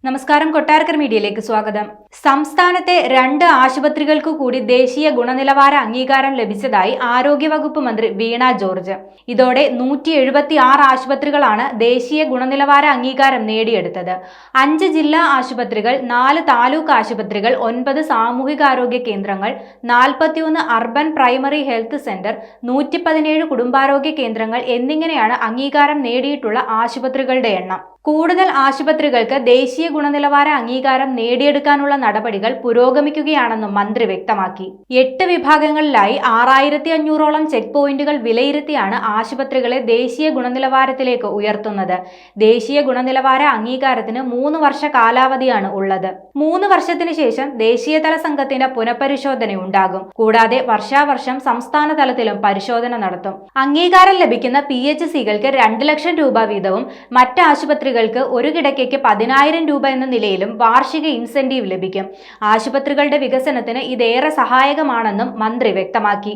നമസ്കാരം, കൊട്ടാരക്കര മീഡിയയിലേക്ക് സ്വാഗതം. സംസ്ഥാനത്തെ 2 ആശുപത്രികൾക്കു കൂടി ദേശീയ ഗുണനിലവാര അംഗീകാരം ലഭിച്ചതായി ആരോഗ്യവകുപ്പ് മന്ത്രി വീണ ജോർജ്. ഇതോടെ 176 ആശുപത്രികളാണ് ദേശീയ ഗുണനിലവാര അംഗീകാരം നേടിയെടുത്തത്. 5 ജില്ലാ ആശുപത്രികൾ, 4 താലൂക്ക് ആശുപത്രികൾ, 9 സാമൂഹികാരോഗ്യ കേന്ദ്രങ്ങൾ, 41 അർബൻ പ്രൈമറി ഹെൽത്ത് സെന്റർ, 117 കുടുംബാരോഗ്യ കേന്ദ്രങ്ങൾ എന്നിങ്ങനെയാണ് അംഗീകാരം നേടിയിട്ടുള്ള ആശുപത്രികളുടെ എണ്ണം. കൂടുതൽ ആശുപത്രികൾക്ക് ദേശീയ ഗുണനിലവാര അംഗീകാരം നേടിയെടുക്കാനുള്ള നടപടികൾ പുരോഗമിക്കുകയാണെന്നും മന്ത്രി വ്യക്തമാക്കി. 8 വിഭാഗങ്ങളിലായി 6500ഓളം ചെക്ക് പോയിന്റുകൾ വിലയിരുത്തിയാണ് ആശുപത്രികളെ ദേശീയ ഗുണനിലവാരത്തിലേക്ക് ഉയർത്തുന്നത്. ദേശീയ ഗുണനിലവാര അംഗീകാരത്തിന് 3 വർഷ കാലാവധിയാണ് ഉള്ളത്. 3 വർഷത്തിന് ശേഷം ദേശീയതല സംഘത്തിന്റെ പുനഃപരിശോധനയുണ്ടാകും. കൂടാതെ വർഷാവർഷം സംസ്ഥാന തലത്തിലും പരിശോധന നടത്തും. അംഗീകാരം ലഭിക്കുന്ന PHCകൾക്ക് 2 ലക്ഷം രൂപ വീതവും മറ്റ് ആശുപത്രികൾക്ക് ഒരു കിടക്കയ്ക്ക് 10,000 രൂപ എന്ന നിലയിലും വാർഷിക ഇൻസെന്റീവ് ലഭിക്കും. ആശുപത്രികളുടെ വികസനത്തിന് ഇതേറെ സഹായകമാണെന്നും മന്ത്രി വ്യക്തമാക്കി.